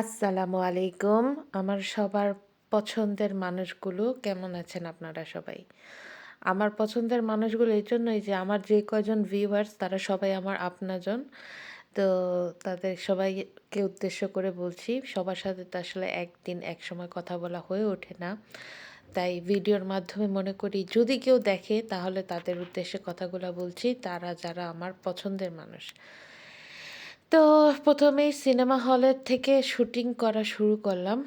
আসসালামু আলাইকুম। আমার সবার পছন্দের মানুষগুলো কেমন আছেন আপনারা সবাই? আমার পছন্দের মানুষগুলো এইজন্যই যে আমার যে কয়জন ভিউয়ার্স তারা সবাই আমার আপনাজন। তো তাদের সবাইকে উদ্দেশ্য করে বলছি, সবার সাথে তো আসলে একদিন একসময় কথা বলা হয়ে ওঠে না। তাই ভিডিওর মাধ্যমে মনে করি যদি কেউ দেখে তাহলে তাদের উদ্দেশ্যে কথাগুলা বলছি, তারা যারা আমার পছন্দের মানুষ। তো ১ম এই সিনেমা হলের থেকে শুটিং করা শুরু করলাম।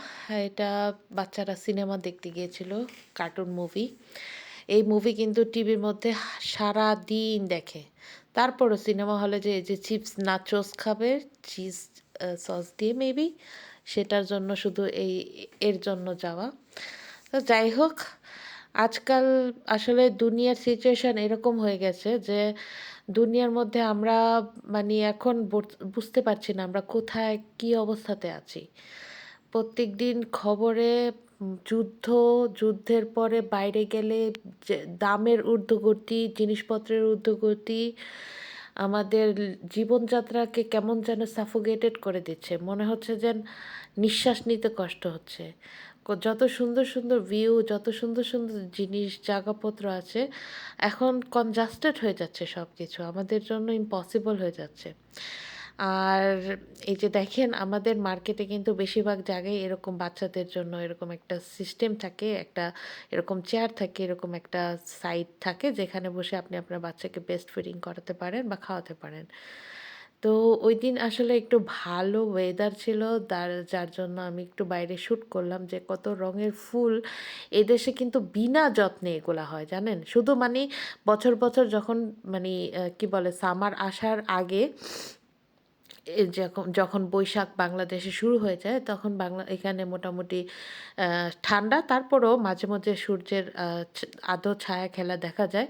এটা বাচ্চারা সিনেমা দেখতে গিয়েছিল, কার্টুন মুভি। এই মুভি কিন্তু টিভির মধ্যে সারাদিন দেখে। তারপরও সিনেমা হলে যে এই যে চিপস, নাচোস খাবে, চিজ সস দিয়ে মেবি, সেটার জন্য শুধু এর জন্য যাওয়া। তো যাই হোক, আজকাল আসলে দুনিয়ার সিচুয়েশন এরকম হয়ে গেছে যে দুনিয়ার মধ্যে আমরা মানে এখন বুঝতে পারছি না আমরা কোথায় কি অবস্থাতে আছি। প্রত্যেকদিন খবরে যুদ্ধ, যুদ্ধের পরে বাইরে গেলে যে দামের ঊর্ধ্বগতি, জিনিসপত্রের ঊর্ধ্বগতি আমাদের জীবনযাত্রাকে কেমন যেন সাফোকেটেড করে দিচ্ছে। মনে হচ্ছে যেন নিঃশ্বাস নিতে কষ্ট হচ্ছে। যত সুন্দর, সুন্দর ভিউ, যত সুন্দর, সুন্দর জিনিস, জায়গাপত্র আছে, এখন কনজাস্টেড হয়ে যাচ্ছে সবকিছু। আমাদের জন্য ইম্পসিবল হয়ে যাচ্ছে। আর এই যে দেখেন আমাদের মার্কেটে কিন্তু বেশিরভাগ জায়গায় এরকম বাচ্চাদের জন্য এরকম একটা সিস্টেম থাকে, একটা এরকম চেয়ার থাকে, এরকম একটা সাইড থাকে যেখানে বসে আপনি আপনার বাচ্চাকে ব্রেস্ট ফিডিং করাতে পারেন বা খাওয়াতে পারেন। তো ওইদিন আসলে একটু ভালো ওয়েদার ছিল, যার জন্য আমি একটু বাইরে শ্যুট করলাম যে কত রঙের ফুল এদেশে কিন্তু বিনা যত্নে এগুলা হয় জানেন? শুধু মানে বছর, বছর যখন মানে কি বলে সামার আসার আগে যখন যখন বৈশাখ বাংলাদেশে শুরু হয়ে যায় তখন এখানে মোটামুটি ঠান্ডা, তারপরেও মাঝে মাঝে সূর্যের আলো ছায়া খেলা দেখা যায়।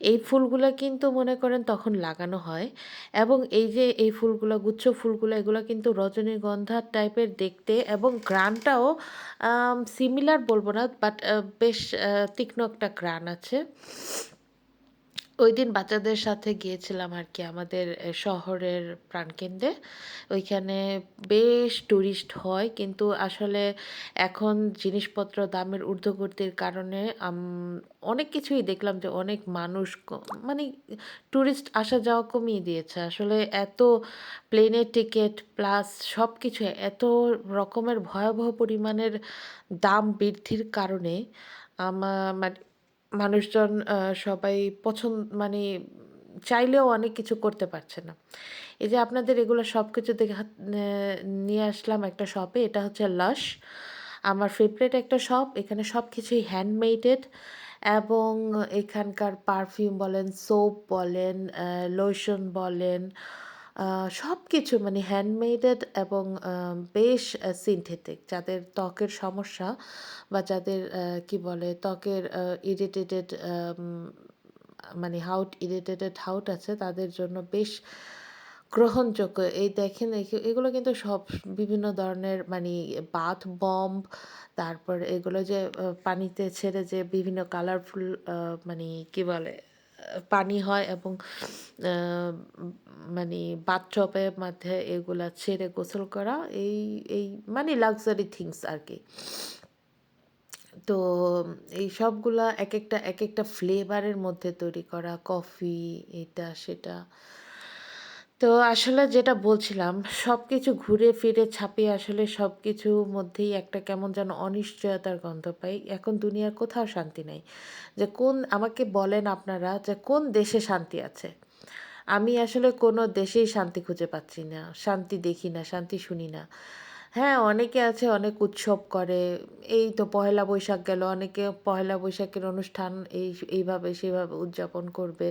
এই ফুলগুলা কিন্তু মনে করেন তখন লাগানো হয় এবং এই যে এই ফুলগুলা, গুচ্ছ ফুলগুলা, এগুলা কিন্তু রজনীগন্ধা টাইপের দেখতে এবং ঘ্রাণটাও সিমিলার বলব না, বাট বেশ তীক্ষ্ণ একটা ঘ্রাণ আছে। ঐদিন বাচ্চাদের সাথে গিয়েছিলাম আরকি আমাদের শহরের প্রাণকেন্দ্রে। ওইখানে বেশ টুরিস্ট হয়। কিন্তু আসলে এখন জিনিসপত্র দামের ঊর্ধ্বগতির কারণে অনেক কিছুই দেখলাম যে অনেক মানুষ মানে টুরিস্ট আসা যাওয়া কমিয়ে দিয়েছে। আসলে এত প্লেনের টিকেট প্লাস সবকিছু এত রকমের ভয়াবহ পরিমাণের দাম বৃদ্ধির কারণে আমা মানে মানুষজন সবাই মানে চাইলেও অনেক কিছু করতে পারছে না। এই যে আপনাদের এগুলো সবকিছু নিয়ে আসলাম একটা শপে। এটা হচ্ছে 'লাশ'। আমার ফেভারিট একটা শপ। এখানে সবকিছুই হ্যান্ডমেডেড এবং এখানকার পারফিউম বলেন, সোপ বলেন, লোশন বলেন, সবকিছু মানে হ্যান্ডমেডেড এবং বেশ সিনথেটিক। যাদের ত্বকের সমস্যা বা যাদের কি বলে ত্বকের ইরিটেটেড মানে ইরিটেটেড হাউট আছে তাদের জন্য বেশ গ্রহণযোগ্য। এই দেখেন এগুলো কিন্তু সব বিভিন্ন ধরনের মানে বাথ বম্ব, তারপর এগুলো যে পানিতে ছেড়ে যে বিভিন্ন কালারফুল মানে কি বলে পানি হয় এবং আ মানে বাথটবের মধ্যে এগুলা ছেড়ে গোসল করা, এই এই মানে লাক্সারি থিংস আরকি। তো এই সবগুলা একেকটা ফ্লেভারের মধ্যে তৈরি করা কফি, এটা সেটা। তো আসলে যেটা বলছিলাম, সবকিছু ঘুরে ফিরে ছাপিয়ে আসলে সবকিছুর মধ্যেই একটা কেমন যেন অনিশ্চয়তার গন্ধ পাই। এখন দুনিয়ার কোথাও শান্তি নাই। যে আমাকে বলেন আপনারা যে কোন দেশে শান্তি আছে? আমি আসলে কোনো দেশেই শান্তি খুঁজে পাচ্ছি না। শান্তি দেখি না, শান্তি শুনি না। হ্যাঁ, অনেকে আছে অনেক উৎসব করে। এই তো পহেলা বৈশাখ গেল। অনেকে পহেলা বৈশাখের অনুষ্ঠান এইভাবে সেভাবে উদযাপন করবে।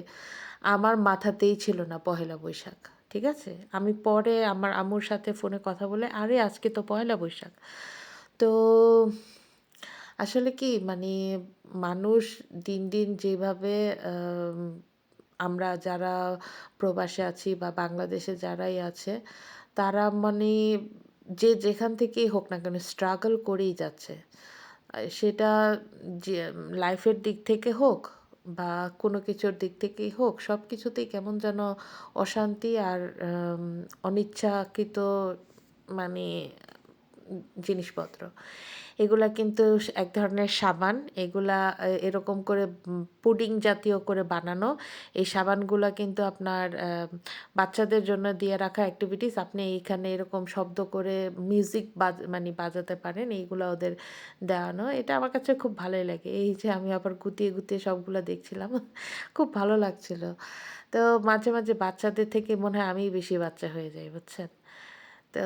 আমার মাথাতেই ছিল না পহেলা বৈশাখ। ঠিক আছে? আমি পরে আমার আম্মুর সাথে ফোনে কথা বলে, "আরে আজকে তো পহেলা বৈশাখ।" তো আসলে কি মানে মানুষ দিন, দিন যেভাবে আম আমরা যারা প্রবাসে আছি বা বাংলাদেশে যারাই আছে, তারা মানে যে যেখান থেকেই হোক না কেন স্ট্রাগল করেই যাচ্ছে। সেটা যে লাইফের দিক থেকে হোক বা কোনো কিছুর দিক থেকেই হোক, সবকিছুতেই কেমন যেন অশান্তি আর অনিচ্ছাকৃত মানে জিনিসপত্র। এগুলা কিন্তু এক ধরনের সাবান। এগুলা এরকম করে পুডিং জাতীয় করে বানানো। এই সাবানগুলা কিন্তু আপনার বাচ্চাদের জন্য দিয়ে রাখা এক্টিভিটিস। আপনি এইখানে এরকম শব্দ করে মিউজিক মানে বাজাতে পারেন। এইগুলা ওদের দেওয়ানো। এটা আমার কাছে খুব ভালোই লাগে। এই যে আমি আবার গুতিয়ে, গুতিয়ে সবগুলা দেখছিলাম। খুব ভালো লাগছিল। তো মাঝে, মাঝে বাচ্চাদের থেকে মনে হয় আমিই বেশি বাচ্চা হয়ে যাই, বুঝছেন? তো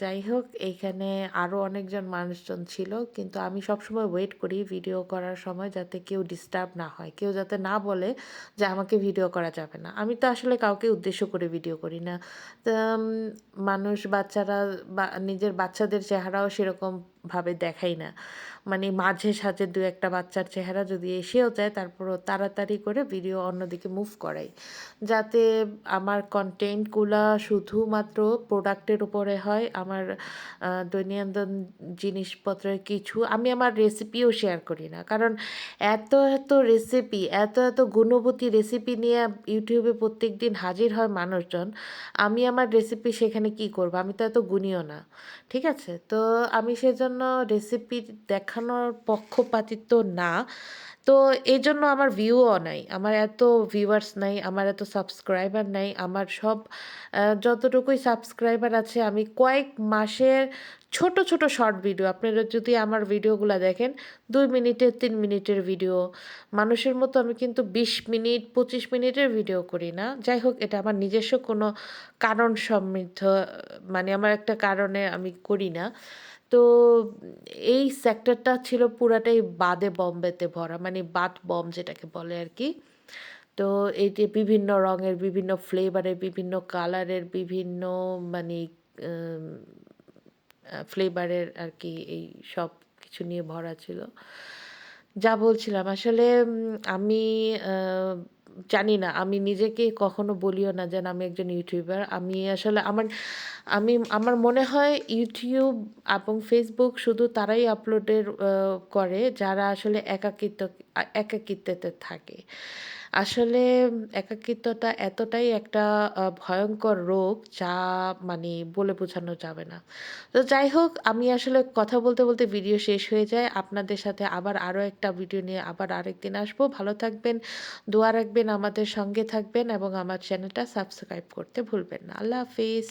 যাই হোক এইখানে আরো অনেকজন মানুষজন ছিল। কিন্তু আমি সবসময় ওয়েট করি ভিডিও করার সময় যাতে কেউ ডিস্টার্ব না হয়। কেউ যাতে না বলে যে আমাকে ভিডিও করা যাবে না। আমি তো আসলে কাউকে উদ্দেশ্য করে ভিডিও করি না। তো মানুষ বাচ্চারা নিজের বাচ্চাদের চেহারাও সেরকম ভাবে দেখাই না। মানে মাঝে সাঝে ২-১ টা বাচ্চার চেহারা যদি এসেও যায় তারপরও তাড়াতাড়ি করে ভিডিও অন্যদিকে মুভ করাই। যাতে আমার কনটেন্টগুলা শুধুমাত্র প্রোডাক্টের উপরে হয়। আমার দৈনন্দিন জিনিসপত্রের কিছু আমি আমার রেসিপিও শেয়ার করি না। কারণ এত, এত রেসিপি, এত, এত গুণবতী রেসিপি নিয়ে ইউটিউবে প্রত্যেকদিন হাজির হয় মানুষজন। আমি আমার রেসিপি সেখানে কি করব? আমি তো এত গুণীও না। ঠিক আছে? তো আমি সেজন্য রেসিপি দেখানোর পক্ষপাতিত্ব না। তো এজন্য আমার ভিউও নাই। আমার এত ভিউয়ার্স নাই, আমার এত সাবস্ক্রাইবার নাই। আমার সব যতটুকুই সাবস্ক্রাইবার আছে আমি কয়েক মাসের ছোট, ছোট শর্ট ভিডিও আপনারা যদি আমার ভিডিওগুলা দেখেন ২ মিনিটের ৩ মিনিটের ভিডিও। মানুষের মতো আমি কিন্তু ২০ মিনিট ২৫ মিনিটের ভিডিও করি না। যাই হোক এটা আমার নিজস্ব কোনো কারণ সমৃদ্ধ মানে আমার একটা কারণে আমি করি না। তো এই সেক্টরটা ছিল পুরাটাই বাদে বম্বেতে ভরা। মানে বাথ বম্ব যেটাকে বলে আরকি। তো এই যে বিভিন্ন রঙের, বিভিন্ন ফ্লেভারের, বিভিন্ন কালারের, বিভিন্ন মানে আম ফ্লেভারের আরকি এই সবকিছু নিয়ে ভরা ছিল। যা বলছিলাম আসলে আমি আ জানি না আমি নিজেকে কখনো বলিও না যেন আমি একজন ইউটিউবার। আমি আসলে আমার মনে হয় YouTube এবং Facebook শুধু তারাই আপলোডের করে যারা আসলে একাকিত্বতে থাকে। আসলে একাকিত্বতা এতটাই একটা ভয়ংকর রোগ যা মানে বলে বোঝানো যাবে না। তো যাই হোক আমি আসলে কথা বলতে, বলতে ভিডিও শেষ হয়ে যায়। আপনাদের সাথে আবার আরো একটা ভিডিও নিয়ে আবার আরেকদিন আসবো। ভালো থাকবেন, দোয়া রাখবেন, আমাদের সঙ্গে থাকবেন এবং আমার চ্যানেলটা সাবস্ক্রাইব করতে ভুলবেন না। আল্লাহ হাফিজ।